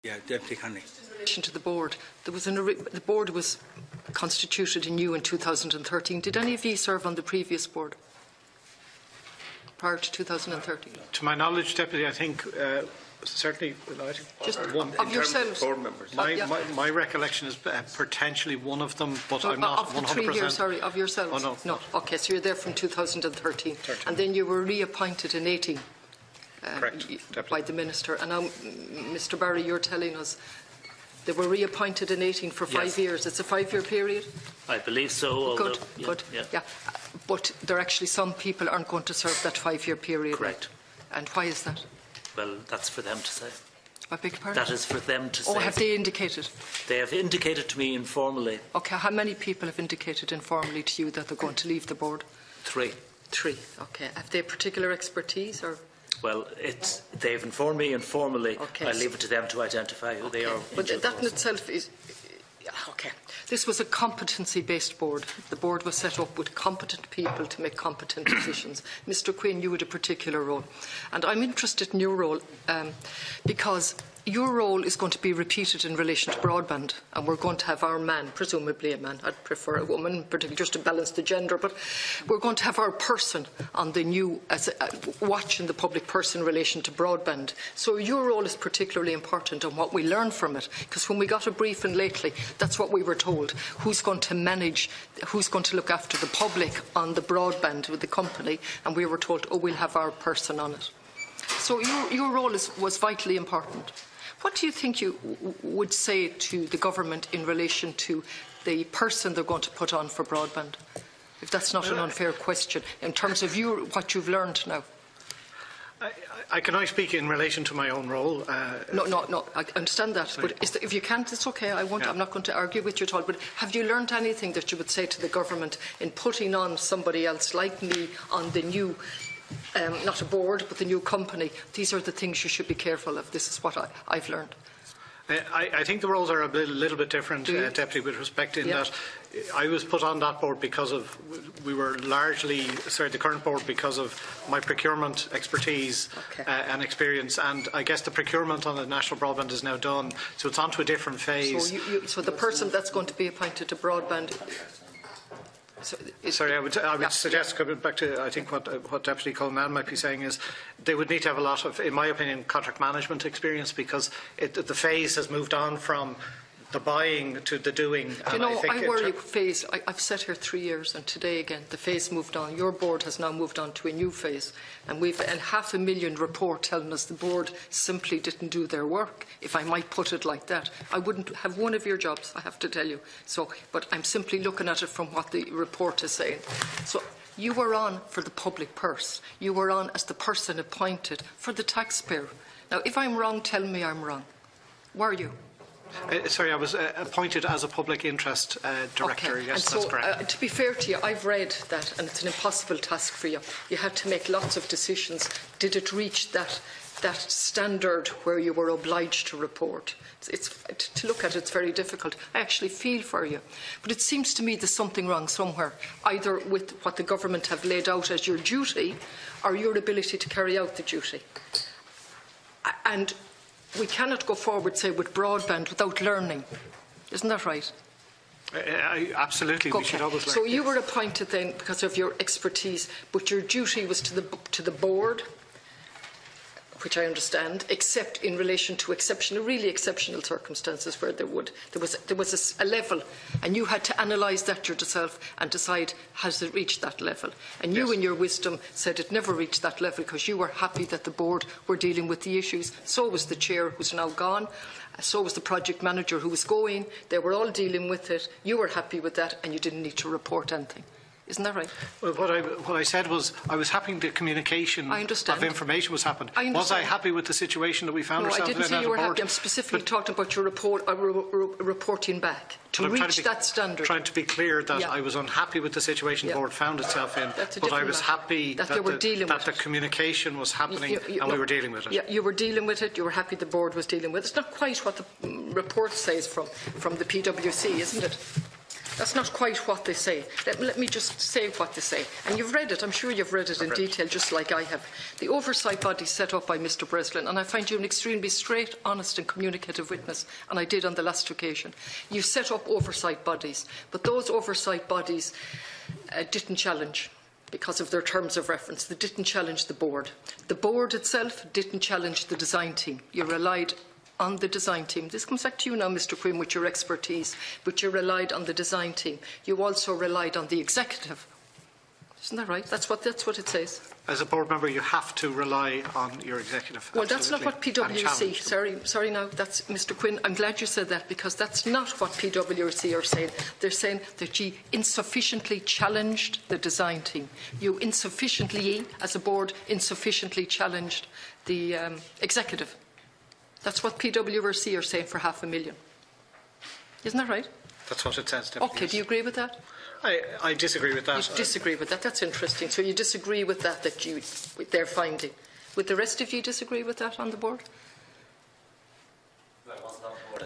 Yeah, Deputy Connolly. In relation to the board, the board was constituted anew in 2013. Did any of you serve on the previous board prior to 2013? To my knowledge, Deputy, I think certainly just one of yourselves. Board members. My recollection is potentially one of them, but I'm not 100%. Of the 3 years, sorry, of yourselves? Oh, no. Okay, so you're there from 2013. And then you were reappointed in 18 by the Minister. And now, Mr Barry, you're telling us they were reappointed in 18 for 5 years. It's a 5-year period? I believe so. Good, good. Yeah. But there are actually some people aren't going to serve that 5-year period. Correct. And why is that? Well, that's for them to say. I beg your pardon? That is for them to say. Oh, have they indicated? They have indicated to me informally. Okay, how many people have indicated informally to you that they're going to leave the board? 3. 3, okay. Have they particular expertise or...? Well, they've informed me informally. Okay, I leave it to them to identify who they are. But that in itself is... Okay. This was a competency-based board. The board was set up with competent people to make competent decisions. Mr Quinn, you had a particular role. And I'm interested in your role because your role is going to be repeated in relation to broadband, and we're going to have our man, presumably a man, I'd prefer a woman, particularly just to balance the gender, but we're going to have our person on the new, watching the public person in relation to broadband. So your role is particularly important and what we learn from it, because when we got a briefing lately, that's what we were told. Who's going to manage, who's going to look after the public on the broadband with the company, and we were told, oh, we'll have our person on it. So your role was vitally important. What do you think you would say to the government in relation to the person they're going to put on for broadband? If that's not an unfair question, in terms of what you've learned now. I can only speak in relation to my own role. No, I understand that. Sorry. But if you can't, it's okay. I'm not going to argue with you at all. But have you learned anything that you would say to the government in putting on somebody else like me on the new not a board, but the new company? These are the things you should be careful of. This is what I've learned. I think the roles are a little bit different, Deputy, with respect in that I was put on that board because of, the current board because of my procurement expertise and experience, and I guess the procurement on the national broadband is now done, so it's on to a different phase. So the person that's going to be appointed to broadband... Sorry, I would suggest, coming back to, I think what Deputy Coleman might be saying is they would need to have a lot of, in my opinion, contract management experience, because the phase has moved on from the buying to the doing. You know, I worry phase. I've sat here 3 years, and today again the phase moved on. Your board has now moved on to a new phase, and we've a 500,000 report telling us the board simply didn't do their work, if I might put it like that. I wouldn't have one of your jobs, I have to tell you. So, but I'm simply looking at it from what the report is saying. So you were on for the public purse. You were on as the person appointed for the taxpayer. Now, if I'm wrong, tell me I'm wrong. Were you? Sorry, I was appointed as a public interest director. Okay. Yes, and that's correct. To be fair to you, I've read that, and it's an impossible task for you. You had to make lots of decisions. Did it reach that standard where you were obliged to report? To look at it, it's very difficult. I actually feel for you. But it seems to me there's something wrong somewhere, either with what the government have laid out as your duty or your ability to carry out the duty. And we cannot go forward, say, with broadband without learning. Isn't that right? Absolutely, we should always learn. So you were appointed then because of your expertise, but your duty was to the board, which I understand, except in relation to really exceptional circumstances where there was a level, and you had to analyse that yourself and decide, has it reached that level? And you, in your wisdom, said it never reached that level because you were happy that the board were dealing with the issues. So was the chair, who's now gone. So was the project manager who was going. They were all dealing with it. You were happy with that, and you didn't need to report anything. Isn't that right? Well, what I said was I was happy the communication of information was happened. Was I happy with the situation that we found ourselves in? No, I didn't say you were happy. I'm specifically talking about your reporting back to reach that standard. Trying to be clear that I was unhappy with the situation the board found itself in, but I was happy that the communication was happening and we were dealing with it. Yeah, you were dealing with it. You were happy the board was dealing with it. It's not quite what the report says from the PwC, isn't it? That's not quite what they say. Let me just say what they say. And you've read it. I'm sure you've read it in detail, just like I have. The oversight body set up by Mr. Breslin, and I find you an extremely straight, honest and communicative witness, and I did on the last occasion. You set up oversight bodies, but those oversight bodies didn't challenge, because of their terms of reference. They didn't challenge the board. The board itself didn't challenge the design team. You relied on the design team. This comes back to you now, Mr. Quinn, with your expertise, but you relied on the design team. You also relied on the executive. Isn't that right? That's what it says. As a board member, you have to rely on your executive. Well, that's not what PwC. Sorry now, that's Mr. Quinn. I'm glad you said that, because that's not what PwC are saying. They're saying that you insufficiently challenged the design team. You insufficiently, as a board, insufficiently challenged the executive. That's what PwC are saying for £500,000. Isn't that right? That's what it says. Okay, do you agree with that? I disagree with that. You disagree with that? That's interesting. So you disagree with that, with their finding. Would the rest of you disagree with that on the board?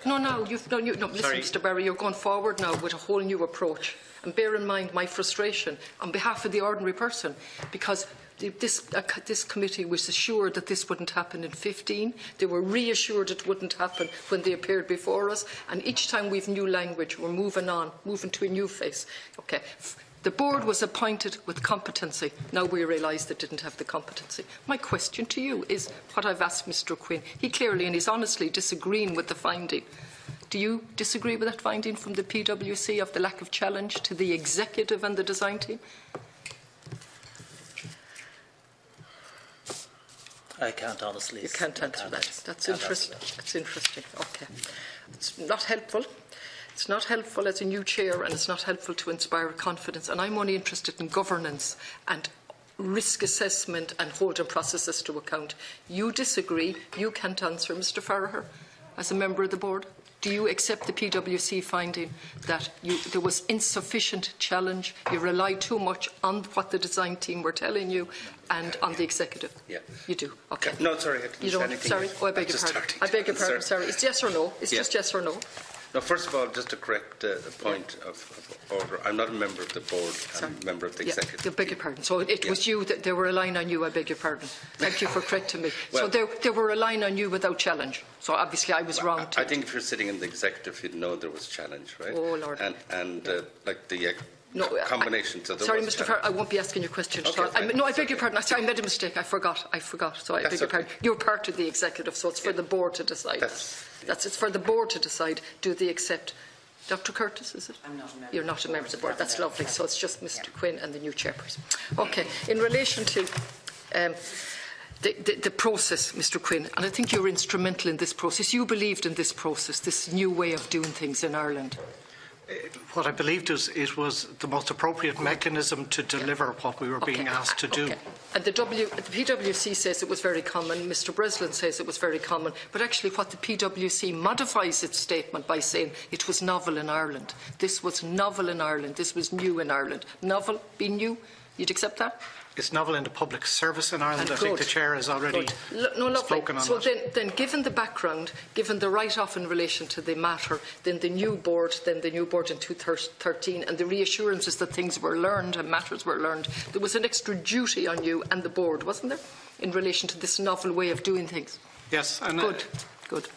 No, listen, Mr. Barry, you're going forward now with a whole new approach. And bear in mind my frustration on behalf of the ordinary person, because this committee was assured that this wouldn't happen in 15. They were reassured it wouldn't happen when they appeared before us. And each time we've new language, we're moving on, moving to a new phase. Okay. The board was appointed with competency. Now we realise they didn't have the competency. My question to you is what I've asked Mr. Quinn. He clearly and he's honestly disagreeing with the finding. Do you disagree with that finding from the PwC of the lack of challenge to the executive and the design team? I can't honestly. You can't answer that. That's interesting. It's interesting. Okay. It's not helpful. It's not helpful as a new chair, and it's not helpful to inspire confidence. And I'm only interested in governance and risk assessment and holding processes to account. You disagree. You can't answer, Mr. Farragher, as a member of the board. Do you accept the PwC finding that there was insufficient challenge? You relied too much on what the design team were telling you and on the executive? Yeah. You do? Okay. No, sorry. You don't? Sorry? Oh, I beg your pardon. I beg your pardon. Sorry. It's yes or no? It's just yes or no? No, first of all, just to correct the point of order, I'm not a member of the board, I'm a member of the executive. I beg your pardon. So it was you that they were relying on you, I beg your pardon. Thank you for correcting me. Well, so they were relying on you without challenge. So obviously I was wrong too. I think if you're sitting in the executive, you'd know there was challenge, right? Oh, Lord. And like the combination. Sorry, Mr. Farr, I won't be asking you questions. Okay, I beg your pardon. I made a mistake. I forgot. So I beg your pardon. You're part of the executive, so it's for the board to decide. It's for the board to decide. Do they accept? Dr. Curtis, is it? I'm not a member. You're not a member of the board. That's lovely. So it's just Mr. Quinn and the new chairperson. Okay. In relation to the process, Mr. Quinn, and I think you're instrumental in this process. You believed in this process, this new way of doing things in Ireland. What I believed is it was the most appropriate mechanism to deliver what we were being asked to do. And the PwC says it was very common, Mr. Breslin says it was very common, but actually what the PwC modifies its statement by saying it was novel in Ireland. This was novel in Ireland. This was new in Ireland. Novel, being new, you'd accept that? It's novel in the public service in Ireland. I think the Chair has already spoken on so that. Then given the background, given the write-off in relation to the matter, then the new board in 2013 and the reassurances that things were learned and matters were learned, there was an extra duty on you and the board, wasn't there, in relation to this novel way of doing things? Yes. And Good.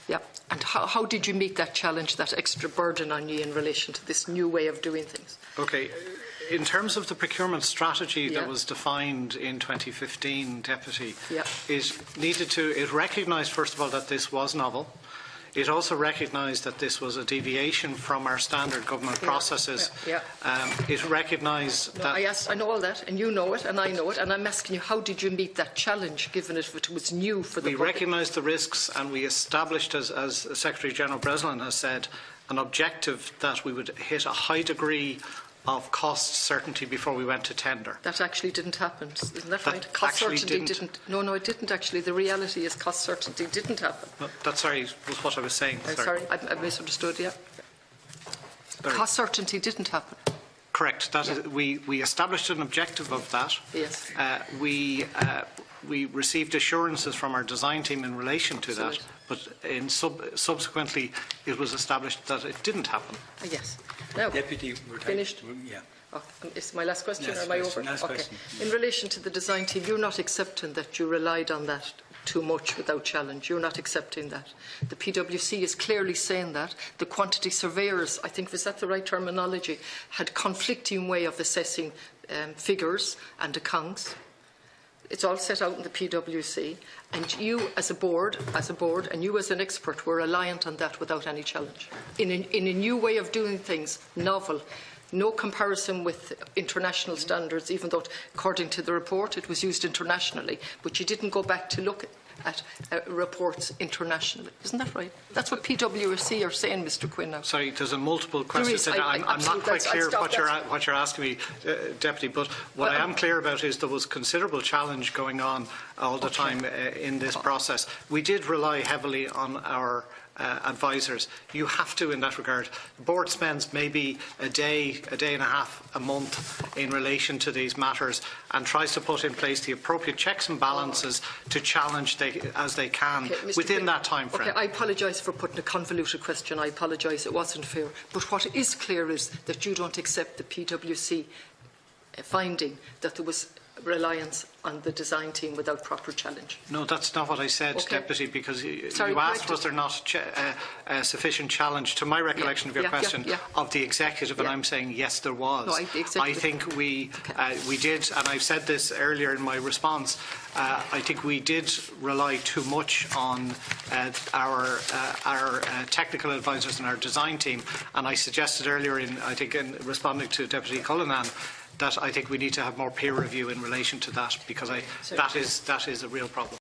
Yeah. And how did you meet that challenge, that extra burden on you in relation to this new way of doing things? Okay. In terms of the procurement strategy that was defined in 2015, Deputy, it recognised, first of all, that this was novel. It also recognised that this was a deviation from our standard government processes. It recognised that... I know all that, and you know it, and I know it, and I'm asking you, how did you meet that challenge, given it was new for the public? We recognised the risks, and we established, as Secretary-General Breslin has said, an objective that we would hit a high degree of cost certainty before we went to tender. That actually didn't happen, isn't that right? Cost certainty didn't. No, it didn't actually. The reality is cost certainty didn't happen. No, was what I was saying. Sorry, I misunderstood, Cost certainty didn't happen. Correct. We established an objective of that. Yes. We received assurances from our design team in relation to that. but subsequently it was established that it didn't happen. Yes. Now, Deputy, finished? Yeah. Oh, is my last question, Last or am I question, over? last Okay. question. In relation to the design team, you're not accepting that you relied on that too much without challenge. You're not accepting that. The PwC is clearly saying that. The quantity surveyors, I think, was that the right terminology, had conflicting way of assessing figures and accounts. It's all set out in the PwC, and you as a board, and you as an expert were reliant on that without any challenge. In a new way of doing things, novel, no comparison with international standards, even though, according to the report, it was used internationally, but you didn't go back to look at reports internationally. Isn't that right? That's what PwC are saying, Mr. Quinn. Now. Sorry, there's a multiple questions. I'm not quite clear what you're asking me, Deputy, but what I am clear about is there was considerable challenge going on all the time in this process. We did rely heavily on our advisors. You have to in that regard. The board spends maybe a day and a half, a month in relation to these matters and tries to put in place the appropriate checks and balances to challenge as they can within that time frame. Okay, I apologise for putting a convoluted question. I apologise, it wasn't fair. But what is clear is that you don't accept the PwC finding that there was reliance on the design team without proper challenge. No, that's not what I said, Deputy, because you asked was there not sufficient challenge, to my recollection of your question, of the executive, and I'm saying yes, there was. No, I think we did, and I've said this earlier in my response, I think we did rely too much on our technical advisors and our design team, and I suggested earlier in responding to Deputy Cullinan that I think we need to have more peer review in relation to that, because that is a real problem.